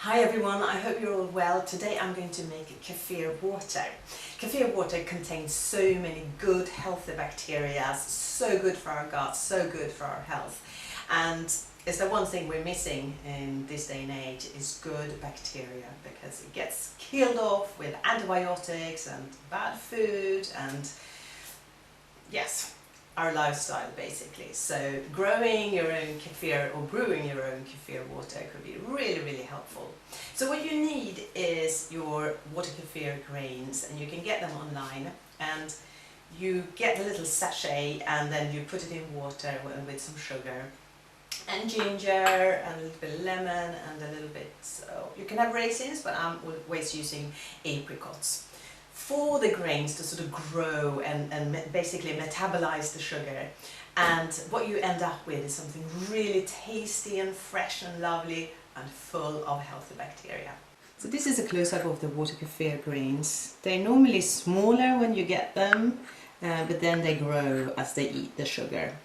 Hi everyone, I hope you're all well. Today I'm going to make kefir water. Kefir water contains so many good healthy bacteria, so good for our gut, so good for our health. And it's the one thing we're missing in this day and age is good bacteria, because it gets killed off with antibiotics and bad food and yes, our lifestyle basically. So growing your own kefir or brewing your own kefir water could be really helpful. So what you need is your water kefir grains, and you can get them online, and you get a little sachet and then you put it in water with some sugar and ginger and a little bit of lemon and a little bit, so you can have raisins, but I'm always using apricots. For the grains to sort of grow and basically metabolize the sugar, and what you end up with is something really tasty and fresh and lovely and full of healthy bacteria. So this is a close-up of the water kefir grains. They're normally smaller when you get them, but then they grow as they eat the sugar.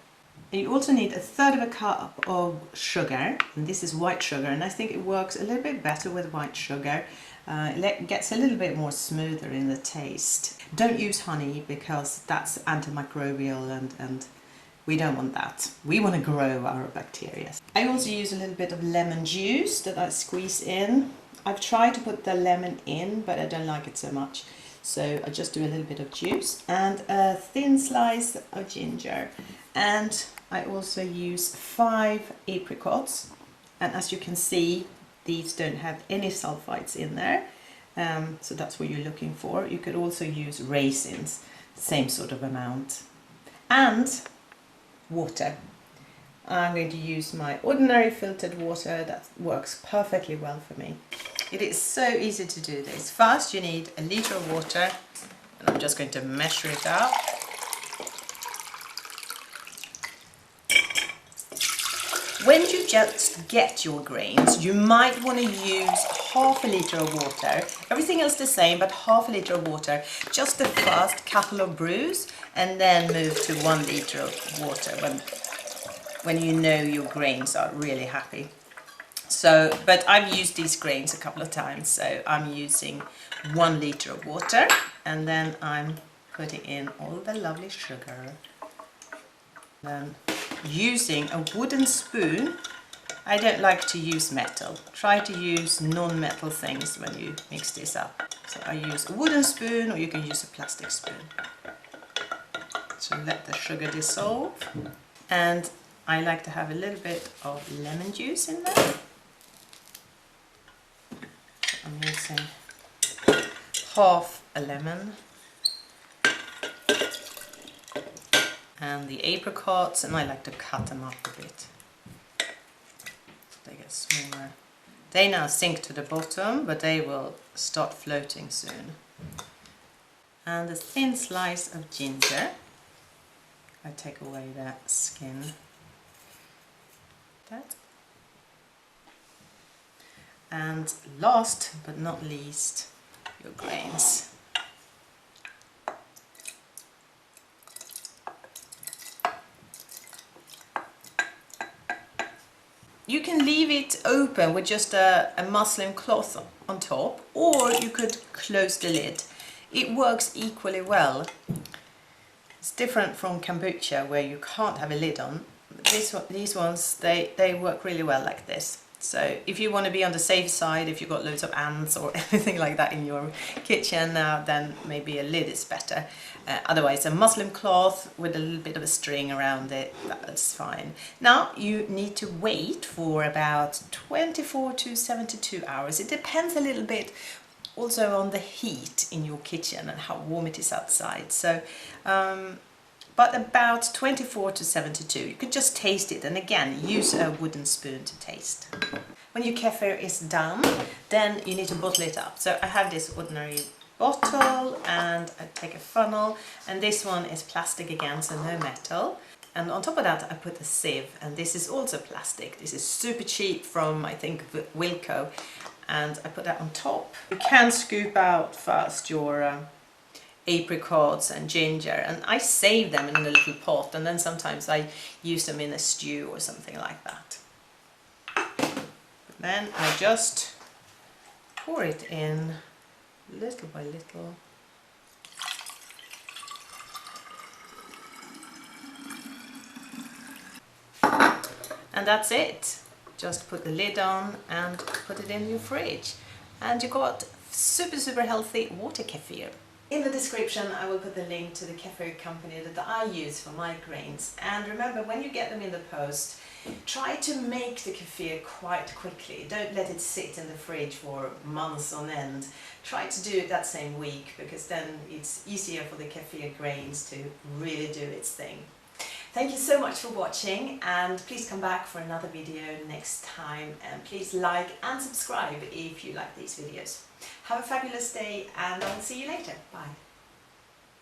And you also need 1/3 of a cup of sugar, and this is white sugar, and I think it works a little bit better with white sugar. It gets a little bit more smoother in the taste. Don't use honey because that's antimicrobial and we don't want that. We want to grow our bacteria. I also use a little bit of lemon juice that I squeeze in. I've tried to put the lemon in, but I don't like it so much. So I just do a little bit of juice and a thin slice of ginger. And I also use 5 apricots. And as you can see, these don't have any sulphites in there, so that's what you're looking for. You could also use raisins, same sort of amount. And water. I'm going to use my ordinary filtered water that works perfectly well for me. It is so easy to do this. First you need a litre of water, and I'm just going to measure it up. When you just get your grains, you might want to use 1/2 litre of water. Everything else the same, but 1/2 litre of water. Just the first couple of brews, and then move to 1 litre of water when you know your grains are really happy. So, but I've used these grains a couple of times, so I'm using 1 litre of water, and then I'm putting in all the lovely sugar. Then using a wooden spoon. I don't like to use metal. Try to use non-metal things when you mix this up. So I use a wooden spoon, or you can use a plastic spoon. So let the sugar dissolve. And I like to have a little bit of lemon juice in there. So I'm using 1/2 a lemon. And the apricots, and I like to cut them up a bit so they get smaller. They now sink to the bottom, but they will start floating soon. And a thin slice of ginger. I take away the skin. That. And last but not least, your grains. You can leave it open with just a muslin cloth on top, or you could close the lid. It works equally well. It's different from kombucha where you can't have a lid on. These ones, they work really well like this. So if you want to be on the safe side, if you've got loads of ants or anything like that in your kitchen, then maybe a lid is better. Otherwise a muslin cloth with a little bit of a string around it, that's fine. Now you need to wait for about 24 to 72 hours. It depends a little bit also on the heat in your kitchen and how warm it is outside. So but about 24 to 72. You could just taste it, and again, use a wooden spoon to taste. When your kefir is done, then you need to bottle it up. So I have this ordinary bottle, and I take a funnel, and this one is plastic again, so no metal. And on top of that I put a sieve, and this is also plastic. This is super cheap from, I think, Wilko, and I put that on top. You can scoop out first your apricots and ginger, and I save them in a little pot, and then sometimes I use them in a stew or something like that. Then I just pour it in little by little. And that's it. Just put the lid on and put it in your fridge. And you got super healthy water kefir. In the description I will put the link to the kefir company that I use for my grains. And remember, when you get them in the post, try to make the kefir quite quickly. Don't let it sit in the fridge for months on end. Try to do it that same week, because then it's easier for the kefir grains to really do its thing. Thank you so much for watching, and please come back for another video next time, and please like and subscribe if you like these videos. Have a fabulous day, and I'll see you later. Bye.